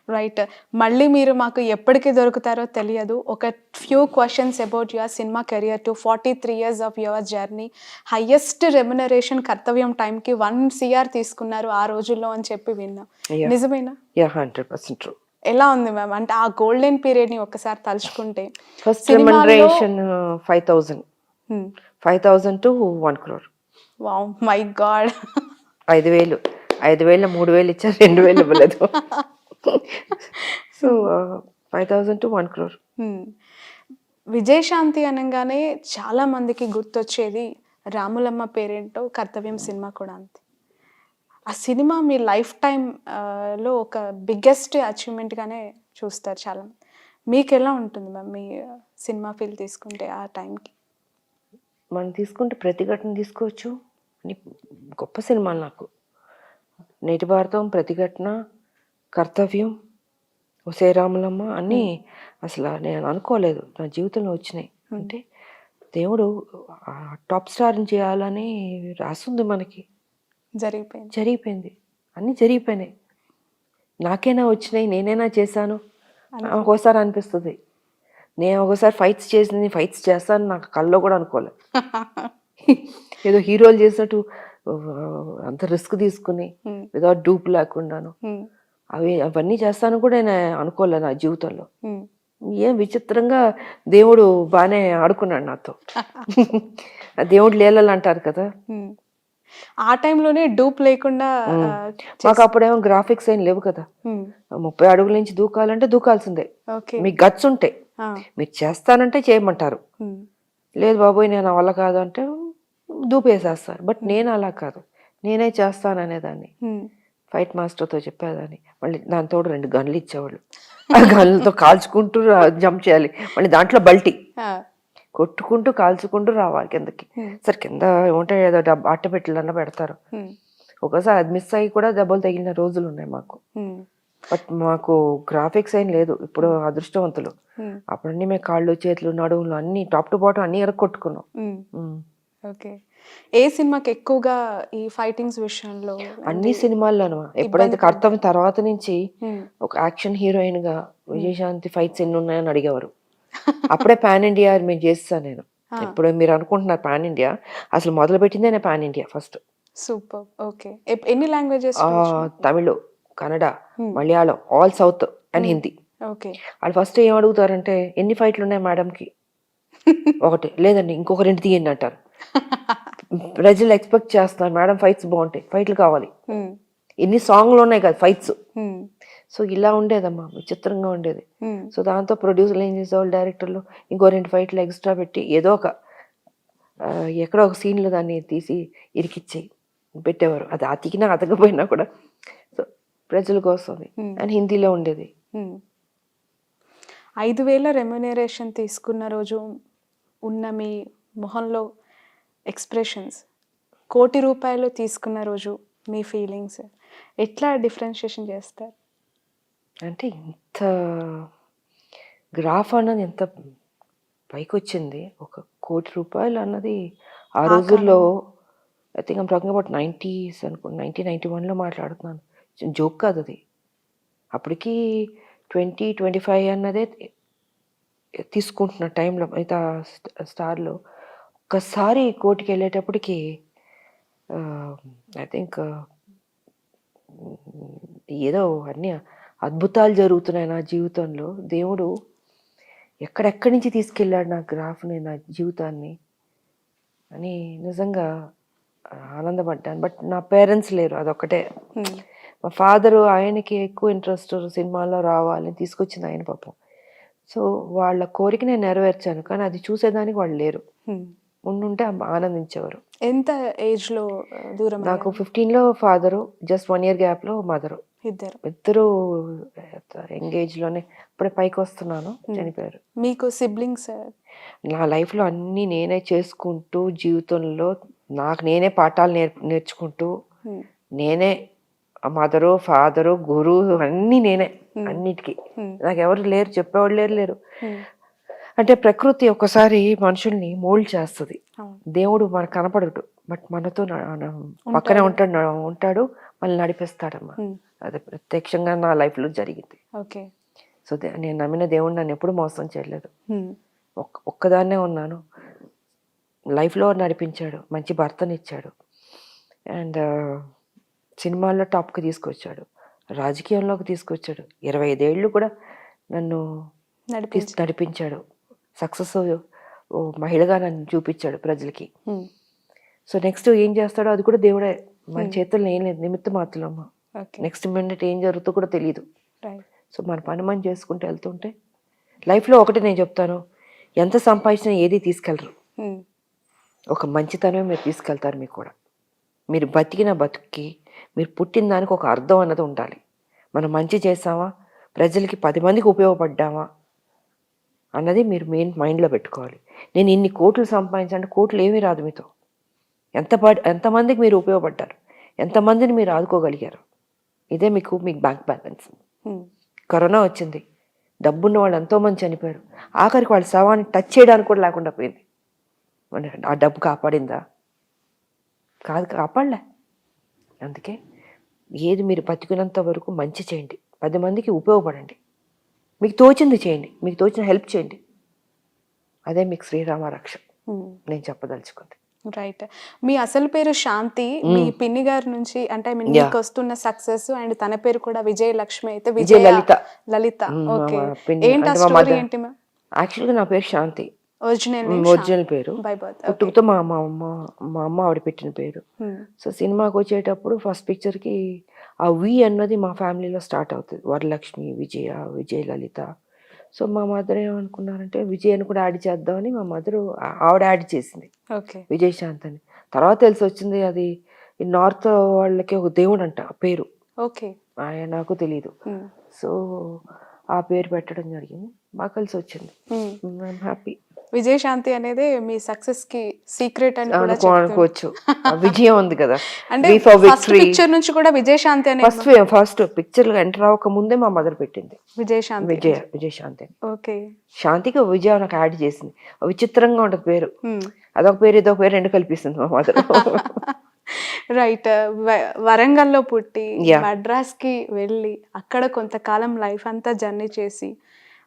Right. మళ్ళీ మీరు మాకు ఎప్పటికి దొరుకుతారో తెలియదు. ఒక few questions about your cinema career to 43 years of your journey. Highest remuneration 'కర్తవ్యం' టైమ్‌కి 1 సీఆర్ తీసుకున్నారు ఆ రోజుల్లో అని చెప్పి విన్నా. యాహ్! నిజమేనా? యాహ్! 100% ట్రూ. ఎలా ఉంది మ్యామ్? అంటే ఆ గోల్డెన్ పీరియడ్‌ని ఒక్కసారి తలుచుకుంటే ఫస్ట్ సినిమాల్లో రెమ్యునరేషన్ 5,000. హ్మ్. 5,000 to 1 crore. Wow! My God! 5,000. 5,000లో 3,000 ఇచ్చారు. 2,000 ఇవ్వలేదు. So, 5,000 to 1 crore. హ్మ్. విజయశాంతి అనంగానే చాలా మందికి గుర్తొచ్చేది రాములమ్మ పేరేంటో 'కర్తవ్యం' సినిమా కూడా అంతే. ఆ సినిమా మీ లైఫ్ టైమ్ లో ఒక బిగ్గెస్ట్ అచీవ్‌మెంట్‌గానే చూస్తారు చాలామంది. మీకెలా ఉంటుంది మ్యామ్ మీ సినిమా ఫీల్ తీసుకుంటే ఆ టైంకి? మనం తీసుకుంటే 'ప్రతిఘటన' తీసుకోవచ్చు. అన్ని గొప్ప సినిమాలు నాకు. 'నేటి భారతం', 'ప్రతిఘటన', 'కర్తవ్యం', 'ఒసే రాములమ్మ' అన్నీ అసల నేను అనుకోలేదు నా జీవితంలో వచ్చినాయి. అంటే దేవుడు టాప్ స్టార్‌ని చేయాలని రాసుంది మనకి. జరిగిపోయింది. జరిగిపోయింది. అన్నీ జరిగిపోయినాయి. నాకేనా వచ్చినాయి, నేనేనా చేశాను ఒక్కోసారి అనిపిస్తది. నేను ఒక్కోసారి ఫైట్స్ చేస్తాను నాకు కల్లో కూడా అనుకోలే. ఏదో హీరోలు చేసినట్టు అంత రిస్క్ తీసుకుని వితౌట్ డూప్ లేకుండాను అవన్నీ చేస్తాను కూడా నేను అనుకోలే నా జీవితంలో. ఏం విచిత్రంగా దేవుడు బాగానే ఆడుకున్నాడు నాతో. దేవుడు లీలలు అంటారు కదా. ఆ టైంలోనే డూప్ లేకుండా మాకు అప్పుడేమో గ్రాఫిక్స్ ఏం లేవు కదా. 30 అడుగుల నుంచి దూకాలంటే దూకాల్సిందే. మీకు గట్స్ ఉంటాయి, మీరు చేస్తానంటే చేయమంటారు. లేదు బాబోయ్ నేను నా వల్ల కాదు అంటే దూపేసేస్తారు. బట్ నేను అలా కాదు, నేనే చేస్తాను అనేదాన్ని. ఫైట్ మాస్టర్తో చెప్పేదాన్ని. మళ్ళీ దాంతో 2 గన్లు ఇచ్చేవాళ్ళు. ఆ గన్లతో కాల్చుకుంటూ జంప్ చేయాలి. మళ్ళీ దాంట్లో బల్టి కొట్టుకుంటూ కాల్చుకుంటూ రావాలి కిందకి. సరే కింద ఏమంటాయి ఏదో అట్టపెట్టెలన్నా పెడతారు. ఒకసారి అది మిస్ అయ్యి కూడా దెబ్బలు తగిలిన రోజులు ఉన్నాయి మాకు. బట్ మాకు గ్రాఫిక్స్ ఏం లేదు. ఇప్పుడు అదృష్టవంతులు. అప్పుడన్నీ మేము కాళ్ళు చేతులు నడుములు అన్ని టాప్ టు బాటం అన్ని కొట్టుకున్నాం. ఓకే. ఏ సినిమాకి ఎక్కువగా ఈ ఫైటింగ్స్ విషయంలో? అన్ని సినిమాల్లోనూ. ఎప్పుడైతే 'కర్తవ్యం' తర్వాత నుంచి ఒక యాక్షన్ హీరోయిన్ గా విజయశాంతి ఫైట్స్ ఎన్ని ఉన్నాయని అడిగేవారు. అప్పుడే పాన్ ఇండియా మేము చేస్తాను నేను. ఇప్పుడు మీరు అనుకుంటున్నారు పాన్ ఇండియా, అసలు మొదలు పెట్టిందే నేను pan India first. Super. Okay. ఎన్ని languages? Tamil, Kannada, Malayalam, all south and Hindi. Okay. వాళ్ళు ఫస్ట్ ఏం అడుగుతారంటే ఎన్ని ఫైట్లు ఉన్నాయి మేడంకి? ఒకటి లేదండి ఇంకొక 2 తీయండి అంటారు. ప్రజలు ఎక్స్పెక్ట్ చేస్తున్నారు మేడం ఫైట్స్ బాగుంటాయి, ఫైట్లు కావాలి. ఎన్ని సాంగ్లు ఉన్నాయి కదా ఫైట్స్. సో ఇలా ఉండేదమ్మా, విచిత్రంగా ఉండేది. సో దాంతో ప్రొడ్యూసర్లు ఏం చేసేవాళ్ళు, డైరెక్టర్లు ఇంకో 2 ఫైట్లు ఎక్స్ట్రా పెట్టి ఏదో ఒక ఎక్కడో ఒక సీన్లో దాన్ని తీసి ఇరికిచ్చేయి పెట్టేవారు. అది అతికినా అతకపోయినా కూడా. సో ప్రజల కోసం అండ్ హిందీలో ఉండేది. 5,000 రెమ్యునరేషన్ తీసుకున్న రోజు ఉన్న మీ మొహంలో ఎక్స్ప్రెషన్స్, 1,00,00,000 రూపాయలు తీసుకున్న రోజు మీ ఫీలింగ్స్ ఎట్లా డిఫరెన్షియేషన్ చేస్తారు? అంటే ఇంత గ్రాఫ్ అన్నది ఎంత పైకి వచ్చింది. 1,00,00,000 రూపాయలు అన్నది ఆ రోజుల్లో I think I'm talking about 90s అనుకోండి, 1991లో మాట్లాడుతున్నాను. జోక్ కాదు అది. అప్పటికి 20-25 అన్నదే తీసుకుంటున్న టైంలో మిగతా స్టార్లు ఒక్కసారి 1,00,00,000కి వెళ్ళేటప్పటికి ఐ థింక్ ఏదో అన్ని అద్భుతాలు జరుగుతున్నాయి నా జీవితంలో. దేవుడు ఎక్కడెక్కడి నుంచి తీసుకెళ్ళాడు నా గ్రాఫ్ని, నా జీవితాన్ని అని నిజంగా ఆనందపడ్డాను. బట్ నా పేరెంట్స్ లేరు, అదొక్కటే. మా ఫాదరు, ఆయనకి ఎక్కువ ఇంట్రెస్ట్ సినిమాల్లో రావాలని తీసుకొచ్చింది ఆయన పాపం. సో వాళ్ళ కోరిక నేను నెరవేర్చాను, కానీ అది చూసేదానికి వాళ్ళు లేరు. ఉండుంటే ఆనందించేవారు. ఎంత ఏజ్లో దూరం? నాకు 15లో ఫాదరు, జస్ట్ 1 year గ్యాప్లో మదరు. ఇద్దరు ఎంగేజ్లోనే ఇప్పుడే పైకి వస్తున్నాను, చనిపోయారు. మీకు సిబ్లింగ్స్? నా లైఫ్లో అన్నీ నేనే చేసుకుంటూ, జీవితంలో నాకు నేనే పాఠాలు నేర్చుకుంటూ, నేనే మదరు, ఫాదరు, గురువు అన్నీ నేనే. అన్నిటికీ నాకు ఎవరు లేరు, చెప్పేవాళ్ళు లేరు. అంటే ప్రకృతి ఒకసారి మనుషుల్ని మోల్డ్ చేస్తుంది. దేవుడు మనకు కనపడడు, బట్ మనతో పక్కనే ఉంటాడు, మళ్ళీ నడిపిస్తాడమ్మా. అది ప్రత్యక్షంగా నా లైఫ్లో జరిగింది. ఓకే. సో నేను నమ్మిన దేవుడు నన్ను ఎప్పుడు మోసం చేయలేదు. ఒక్కదాన్నే ఉన్నాను, లైఫ్లో నడిపించాడు, మంచి భర్తనిచ్చాడు, అండ్ సినిమాల్లో టాప్కి తీసుకొచ్చాడు, రాజకీయంలోకి తీసుకొచ్చాడు, 25 ఏళ్ళు కూడా నన్ను నడిపించాడు, సక్సెస్ మహిళగా నన్ను చూపించాడు ప్రజలకి. సో నెక్స్ట్ ఏం చేస్తాడో అది కూడా దేవుడే, మన చేతుల్లో ఏం లేదు, నిమిత్త మాత్రమమ్మ. నెక్స్ట్ మినిట్ ఏం జరుగుతుందో కూడా తెలియదు. సో మన పని మనం చేసుకుంటూ వెళ్తుంటే లైఫ్లో ఒకటి నేను చెప్తాను, ఎంత సంపాదించినా ఏది తీసుకెళ్ళరు, ఒక మంచితనమే మీరు తీసుకెళ్తారు. మీకు కూడా మీరు బతికిన బతుక్కి, మీరు పుట్టిన దానికి ఒక అర్థం అన్నది ఉండాలి. మనం మంచి చేసామా, ప్రజలకి 10 మందికి ఉపయోగపడ్డామా అన్నది మీరు మెయిన్ మైండ్లో పెట్టుకోవాలి. నేను ఇన్ని కోట్లు సంపాదించాలంటే కోట్లు ఏమీ రాదు, మీతో ఎంతమందికి మీరు ఉపయోగపడ్డారు, ఎంతమందిని మీరు ఆదుకోగలిగారు, ఇదే మీకు బ్యాంక్ బ్యాలెన్స్. కరోనా వచ్చింది, డబ్బున్న వాళ్ళు ఎంతోమంది చనిపోయారు, ఆఖరికి వాళ్ళ శవాన్ని టచ్ చేయడానికి కూడా లేకుండా పోయింది. ఆ డబ్బు కాపాడిందా? కాదు, కాపాడలే. అందుకే ఏది మీరు బతికినంత వరకు మంచి చేయండి, 10 మందికి ఉపయోగపడండి, మీకు తోచింది చేయండి, మీకు తోచిన హెల్ప్ చేయండి. అదే మీకు శ్రీరామ రక్ష నేను చెప్పదలుచుకుంది. రైట్. మీ అసలు పేరు శాంతి, మీ పిన్ని గారి నుంచి అంటే మీకు వస్తున్న సక్సెస్, అండ్ తన పేరు కూడా విజయలక్ష్మి అయితే విజయ లలిత. ఓకే. ఏంటి ఆ స్టోరీ ఏంటి మ్యామ్? యాక్చువల్గా నా పేరు శాంతి, ఒరిజినల్ పేరు. పుట్టుకతో మా అమ్మ ఆవిడ పెట్టిన పేరు. సో సినిమాకి వచ్చేటప్పుడు ఫస్ట్ పిక్చర్కి ఆ వి అన్నది మా ఫ్యామిలీలో స్టార్ట్ అవుతుంది, వరలక్ష్మి, విజయ లలిత. సో మా మదర్ ఏమనుకున్నారంటే విజయ్ కూడా యాడ్ చేద్దామని, మా మదర్ ఆవిడ యాడ్ చేసింది విజయశాంత్ అని. తర్వాత తెలిసి వచ్చింది అది నార్త్ వాళ్ళకి ఒక దేవుడు అంట ఆ పేరు. ఓకే. నాకు తెలీదు. సో ఆ పేరు పెట్టడం జరిగింది, బాగా కలిసి వచ్చింది. I'm happy. విజయశాంతి అనేది మీ సక్సెస్ కి సీక్రెట్ అని కూడా అనుకోవచ్చు. విజయం ఉంది కదా, అంటే ఫస్ట్ పిక్చర్ నుంచి కూడా విజయశాంతి అనే ఫస్ట్ పిక్చర్ లో ఎంటర్ అవ్వక ముందే మా మదర్ పెట్టింది విజయశాంతి. ఓకే. శాంతికి విజయ నాకు యాడ్ చేసింది, విచిత్రంగా ఉంటది పేరు, అదొక పేరు ఇదొక పేరు రెండు కల్పిస్తుంది మా మదర్. రైట్. వరంగల్లో పుట్టి మద్రాస్ కి వెళ్ళి అక్కడ కొంతకాలం లైఫ్ అంతా జర్నీ చేసి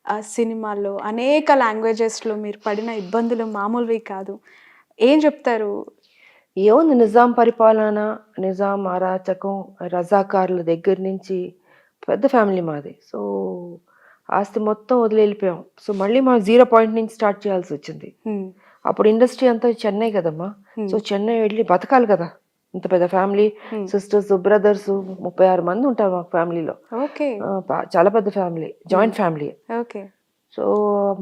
ఆ సినిమాల్లో అనేక లాంగ్వేజెస్లో మీరు పడిన ఇబ్బందులు మామూలువి కాదు. ఏం చెప్తారు? ఏముంది, నిజాం పరిపాలన, నిజాం అరాచకం, రజాకారుల దగ్గర నుంచి పెద్ద ఫ్యామిలీ మాది. సో ఆస్తి మొత్తం వదిలి వెళ్ళిపోయాం. సో మళ్ళీ మా 0 పాయింట్ నుంచి స్టార్ట్ చేయాల్సి వచ్చింది. అప్పుడు ఇండస్ట్రీ అంతా చెన్నై కదమ్మా. సో చెన్నై వెళ్ళి బతకాలి కదా, ఇంత పెద్ద ఫ్యామిలీ, సిస్టర్స్ బ్రదర్స్ 36 మంది ఉంటారు మా ఫ్యామిలీలో. చాలా పెద్ద ఫ్యామిలీ, జాయింట్ ఫ్యామిలీ. సో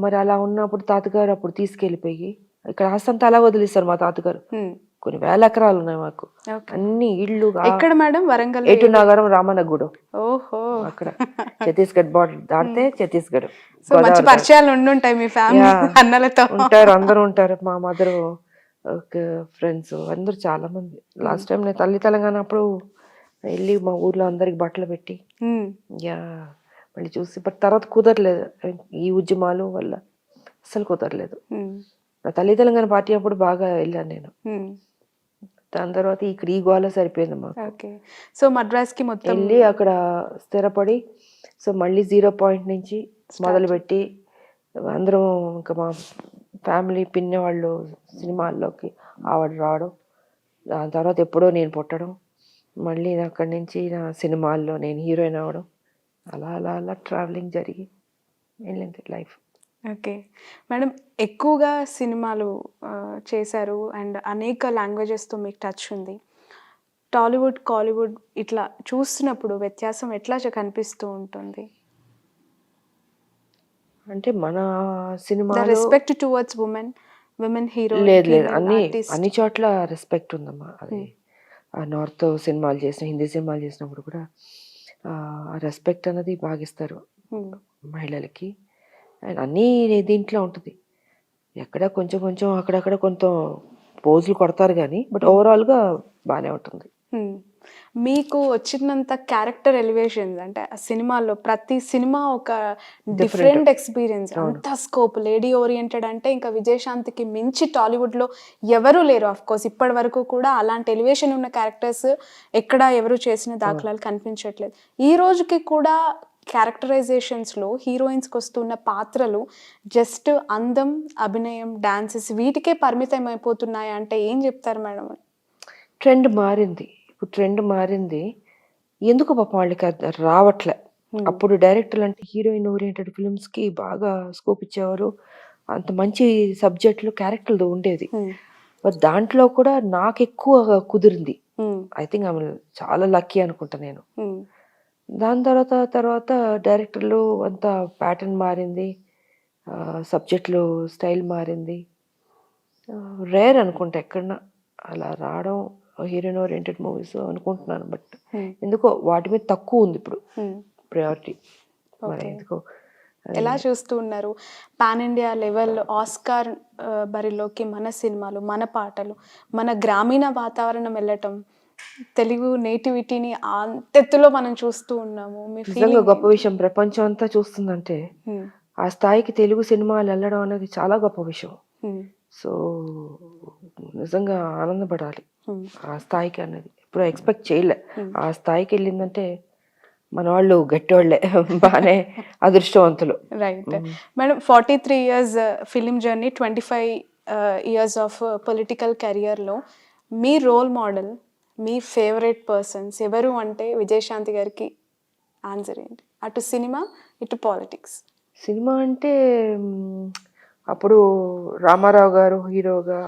మరి అలా ఉన్నప్పుడు తాతగారు అప్పుడు తీసుకెళ్ళిపోయి ఇక్కడ ఆస్తంతా అలా వదిలేస్తారు. మా తాతగారు కొన్ని వేల ఎకరాలు ఉన్నాయి మాకు, అన్ని ఇళ్ళు. ఎక్కడ మేడం? వరంగల్, ఏటు నగరం, రామనగూడెం. ఓహో, అక్కడ ఛత్తీస్గఢ్ బార్డర్ దాటితే ఛత్తీస్గఢ్. పరిచయాలు ఉండుంటాయి మీ ఫ్యామిలీ అన్నలతో. ఉంటారు, అందరూ ఉంటారు. మా మదర్ ఫ్రెండ్స్ అందరూ చాలా మంది. లాస్ట్ టైం నేను తల్లి తెలంగాణ అప్పుడు వెళ్ళి మా ఊర్లో అందరికి బట్టలు పెట్టి మళ్ళీ చూసి, బట్ తర్వాత కుదరలేదు, ఈ ఉద్యమాలు వల్ల అసలు కుదరలేదు. నా తల్లి తెలంగాణ పార్టీ అప్పుడు బాగా వెళ్ళాను నేను. దాని తర్వాత ఇక్కడ ఈ గోళ సరిపోయింది మాకు. సో మద్రాస్ కి మొత్తం వెళ్ళి అక్కడ స్థిరపడి, సో మళ్ళీ 0 పాయింట్ నుంచి మొదలుపెట్టి అందరం ఇంకా మా ఫ్యామిలీ పిన్ని వాళ్ళు సినిమాల్లోకి ఆవిడ రావడం, దాని తర్వాత ఎప్పుడో నేను పుట్టడం, మళ్ళీ అక్కడి నుంచి నా సినిమాల్లో నేను హీరోయిన్ అవ్వడం, అలా అలా అలా ట్రావెలింగ్ జరిగి వెళ్ళింది లైఫ్. ఓకే మేడం, ఎక్కువగా సినిమాలు చేశారు అండ్ అనేక లాంగ్వేజెస్తో మీకు టచ్ ఉంది. టాలీవుడ్, కాలీవుడ్ ఇట్లా చూస్తున్నప్పుడు వ్యత్యాసం ఎట్లా కనిపిస్తూ ఉంటుంది? అంటే మన cinema respect towards women hero లేదు, అన్ని చోట్ల రెస్పెక్ట్ ఉందమ్మా. అది నార్త్ సినిమాలు చేసిన, హిందీ సినిమాలు చేసినప్పుడు కూడా ఆ రెస్పెక్ట్ అన్నది బాగిస్తారు మహిళలకి. అండ్ అన్నీ దీంట్లో ఉంటుంది, ఎక్కడ కొంచెం అక్కడక్కడ కొంత పోజులు కొడతారు కానీ, బట్ ఓవరాల్గా బాగానే ఉంటుంది. మీకు వచ్చినంత క్యారెక్టర్ ఎలివేషన్స్ అంటే ఆ సినిమాల్లో ప్రతి సినిమా ఒక డిఫరెంట్ ఎక్స్పీరియన్స్, అంత స్కోప్. లేడీ ఓరియంటెడ్ అంటే ఇంకా విజయశాంతికి మించి టాలీవుడ్లో ఎవరూ లేరు. ఆఫ్ కోర్స్ ఇప్పటి వరకు కూడా అలాంటి ఎలివేషన్ ఉన్న క్యారెక్టర్స్ ఎక్కడ ఎవరు చేసిన దాఖలాలు కనిపించట్లేదు. ఈ రోజుకి కూడా క్యారెక్టరైజేషన్స్లో హీరోయిన్స్కి వస్తున్న పాత్రలు జస్ట్ అందం, అభినయం, డాన్సెస్ వీటికే పరిమితం అయిపోతున్నాయి అంటే ఏం చెప్తారు మేడం? ట్రెండ్ మారింది, ఇప్పుడు ట్రెండ్ మారింది. ఎందుకు పాపం వాళ్ళకి అది రావట్లే. అప్పుడు డైరెక్టర్లు అంటే హీరోయిన్ ఓరియంటెడ్ ఫిల్మ్స్కి బాగా స్కోప్ ఇచ్చేవారు. అంత మంచి సబ్జెక్టులు క్యారెక్టర్లు ఉండేది. దాంట్లో కూడా నాకు ఎక్కువ కుదిరింది. ఐ థింక్ ఆమె చాలా లక్కీ అనుకుంటా నేను. దాని తర్వాత డైరెక్టర్లు అంతా ప్యాటర్న్ మారింది, సబ్జెక్టులు స్టైల్ మారింది. రేర్ అనుకుంటా ఎక్కడన్నా అలా రావడం హీరోయిన్ ఓరియంటెడ్ మూవీస్ అనుకుంటున్నాను. బట్ ఎందుకో వాటి మీద తక్కువ ఉంది ఇప్పుడు ప్రయారిటీ. మరి ఎందుకో ఎలా చూస్తూ ఉన్నారు? పాన్ ఇండియా లెవెల్ ఆస్కార్ బరిలోకి మన సినిమాలు, మన పాటలు, మన గ్రామీణ వాతావరణం వెళ్ళటం, తెలుగు నేటివిటీని అంతెత్తులో మనం చూస్తూ ఉన్నాము. నిజంగా గొప్ప విషయం. ప్రపంచం అంతా చూస్తుందంటే ఆ స్థాయికి తెలుగు సినిమాలు వెళ్ళడం అనేది చాలా గొప్ప విషయం. సో నిజంగా ఆనందపడాలి ఆ స్థాయికి అనేది. ఇప్పుడు ఎక్స్పెక్ట్ చేయలే. ఆ స్థాయికి వెళ్ళిందంటే మన వాళ్ళు గట్టివాళ్లే, బాగానే అదృష్టవంతులు. Right madam. 43 years film journey, 25 years of political కెరియర్లో మీ రోల్ మోడల్, మీ ఫేవరెట్ పర్సన్స్ ఎవరు అంటే విజయశాంతి గారికి ఆన్సర్ ఏంటి? అటు సినిమా, ఇటు పాలిటిక్స్. సినిమా అంటే అప్పుడు రామారావు గారు హీరోగా,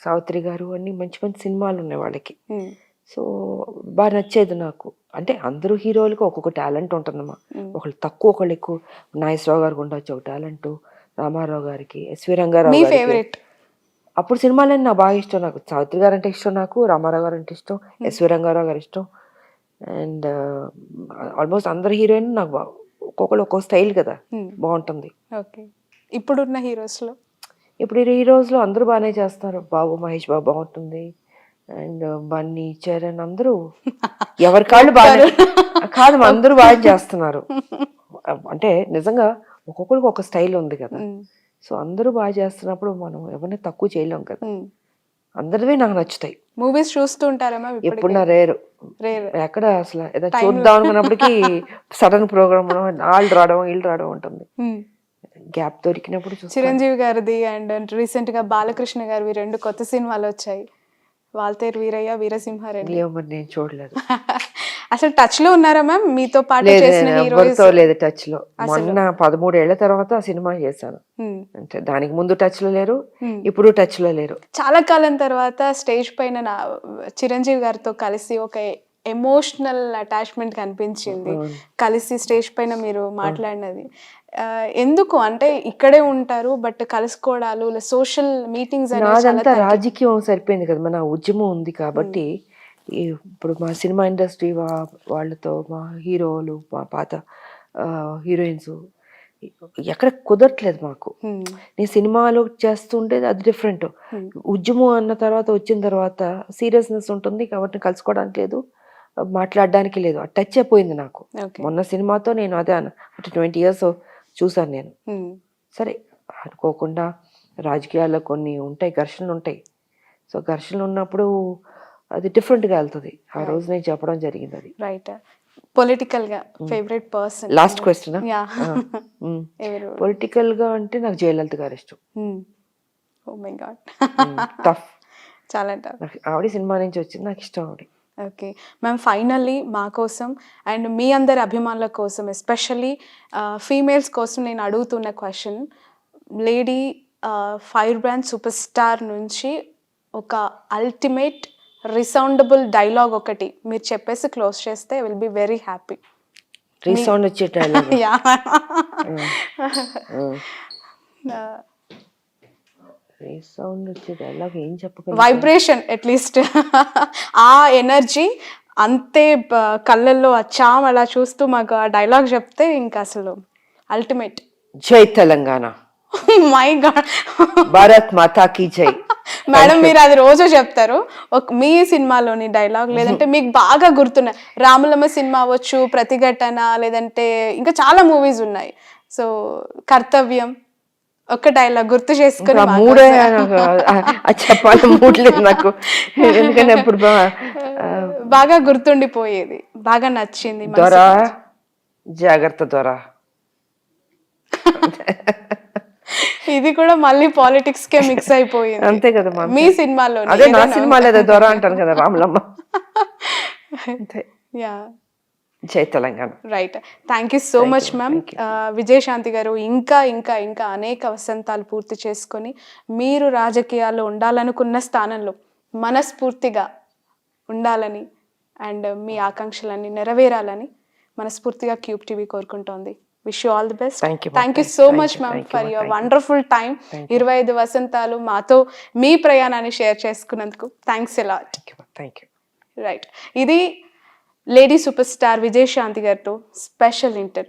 సావిత్రి గారు అన్ని మంచి మంచి సినిమాలు ఉన్నాయి వాళ్ళకి. సో బాగా నచ్చేది నాకు. అంటే అందరూ హీరోలకు ఒక్కొక్క టాలెంట్ ఉంటుందమ్మా. ఒకళ్ళు తక్కువ, ఒకళ్ళు ఎక్కువ. నాగేశ్వరరావు గారికి ఉండొచ్చు ఒక టాలెంట్, రామారావు గారికి, ఎస్వి రంగారావు ఫేవరెట్ అప్పుడు సినిమాలన్నీ నాకు బాగా ఇష్టం. నాకు సావిత్రి గారు అంటే ఇష్టం, నాకు రామారావు గారు అంటే ఇష్టం, ఎస్వి రంగారావు గారు ఇష్టం. అండ్ ఆల్మోస్ట్ అందరు హీరోయిన్ నాకు ఒక్కొక్కరు ఒక్కొక్క స్టైల్ కదా, బాగుంటుంది. ఓకే. ఇప్పుడున్న హీరోస్లో అందరూ బాగానే చేస్తున్నారు. బాబు మహేష్ బాబు బాగుంటుంది, అండ్ బన్నీ, చరణ్ అందరూ ఎవరి కాళ్ళు బాగా కాదు, అందరూ బాగా చేస్తున్నారు. అంటే నిజంగా ఒక్కొక్కరికి ఒక స్టైల్ ఉంది కదా. సో అందరూ బాగా చేస్తున్నప్పుడు మనం ఎవరిని తక్కువ చేయలేం కదా. అందరివి నాకు నచ్చుతాయి. మూవీస్ చూస్తూ ఉంటారేమో? ఎప్పుడు నా రేరు ఎక్కడ అసలు ఏదో చూద్దాం అనుకున్నప్పటికీ సడన్ ప్రోగ్రామ్ వాళ్ళు రావడం ఉంటుంది. గ్యాప్ దొరికినప్పుడు చిరంజీవి గారిది అండ్ రీసెంట్ గా బాలకృష్ణ గారివి 2 కొత్త సినిమాలు వచ్చాయి. వాల్తేరు వీరయ్య, వీరసింహారెడ్డి. నేను చూడలేదు. అసలు టచ్ లో ఉన్నారా మ్యామ్ మీతో పాటు చేసిన హీరోస్? లేదు టచ్ లో. మొన్న 13 ఏళ్ల తర్వాత ఆ సినిమా చేశాను. అంటే దానికి ముందు టచ్ లో లేరు, ఇప్పుడు టచ్ లో లేరు. చాలా కాలం తర్వాత స్టేజ్ పైన చిరంజీవి గారితో కలిసి ఒక ఎమోషనల్ అటాచ్మెంట్ కనిపించింది. కలిసి స్టేజ్ పైన మీరు మాట్లాడినది ఎందుకు అంటే ఇక్కడే ఉంటారు బట్ కలుసుకోవడాలు, సోషల్ మీటింగ్స్ నాదంతా రాజకీయం సరిపోయింది కదా. మన ఉద్యమం ఉంది కాబట్టి ఇప్పుడు మా సినిమా ఇండస్ట్రీ వాళ్ళతో, మా హీరోలు, మా పాత హీరోయిన్స్ ఎక్కడ కుదరట్లేదు మాకు. నేను సినిమాలు చేస్తుంటే అది డిఫరెంట్. ఉద్యమం అన్న తర్వాత వచ్చిన తర్వాత సీరియస్నెస్ ఉంటుంది కాబట్టి కలుసుకోవడానికి లేదు, మాట్లాడడానికి లేదు. ఆ టచ్ అయిపోయింది నాకు. మొన్న సినిమాతో నేను అదే 20 years చూసాను నేను. సరే అనుకోకుండా రాజకీయాల్లో కొన్ని ఉంటాయి, ఘర్షణలు ఉంటాయి. సో ఘర్షణలు ఉన్నప్పుడు అది డిఫరెంట్గా వెళ్తుంది. ఆ రోజు నేను చెప్పడం జరిగింది అది. రైట్. పొలిటికల్ గా favourite person? Last question. Political గా అంటే నాకు జయలలిత గారు ఇష్టం. ఓ మై గాడ్, టఫ్, చాలా టఫ్. ఆవిడ సినిమా నుంచి వచ్చింది, నాకు ఇష్టం ఆవిడ. ఓకే మ్యామ్, ఫైనల్లీ మా కోసం అండ్ మీ అందరి అభిమానుల కోసం, ఎస్పెషల్లీ ఫీమేల్స్ కోసం నేను అడుగుతున్న question, lady fire brand super star నుంచి ఒక అల్టిమేట్ రిసౌండబుల్ డైలాగ్ ఒకటి మీరు చెప్పేసి క్లోజ్ చేస్తే will be very happy. Resound వచ్చే డైలాగ్? రీసౌండ్ వచ్చే డైలాగ్ ఏం చెప్పగలను? వైబ్రేషన్ అట్లీస్ట్ ఆ ఎనర్జీ అంతే కళ్ళల్లో చామ్ అలా చూస్తూ మాకు ఆ డైలాగ్ చెప్తే ఇంకా అసలు అల్టిమేట్. జై తెలంగాణ. మై గాడ్, భారత్ మాతా కీ జై. మేడం మీరు అది రోజు చెప్తారు. మీ సినిమాలోని డైలాగ్ లేదంటే మీకు బాగా గుర్తున్న రాములమ్మ సినిమా అవ్వచ్చు, ప్రతిఘటన, లేదంటే ఇంకా చాలా మూవీస్ ఉన్నాయి. సో కర్తవ్యం ఒక డైలాగ్ గుర్తు చేసుకుని మూడే చెప్పాలి, మూడు లేదు నాకు. ఎందుకంటే ఇప్పుడు బాగా గుర్తుండిపోయేది, బాగా నచ్చింది. దొర జాగ్రత్త దొర. ఇది కూడా మళ్ళీ పాలిటిక్స్ కే మిక్స్ అయిపోయింది. అంతే కదా మీ సినిమాలో. అదే నా సినిమా లేదా దొర అంటాను కదా, రాములమ్మ. అంతే. యా, జై Telangana. Right. Thank you so much ma'am. Vijayashanti గారు ఇంకా ఇంకా ఇంకా అనేక వసంతాలు పూర్తి చేసుకొని మీరు రాజకీయాల్లో ఉండాలనుకున్న స్థానంలో మనస్ఫూర్తిగా ఉండాలని అండ్ మీ ఆకాంక్షలన్నీ నెరవేరాలని మనస్ఫూర్తిగా క్యూబ్ టీవీ కోరుకుంటోంది. Wish you all the best. Thank you so much ma'am for your wonderful time. 25 వసంతాలు మాతో మీ ప్రయాణాన్ని షేర్ చేసుకున్నందుకు థ్యాంక్స్ ఎ లాట్. రైట్, ఇది లేడీ సూపర్ స్టార్ విజయశాంతి గారితో స్పెషల్ ఇంటర్వ్యూ.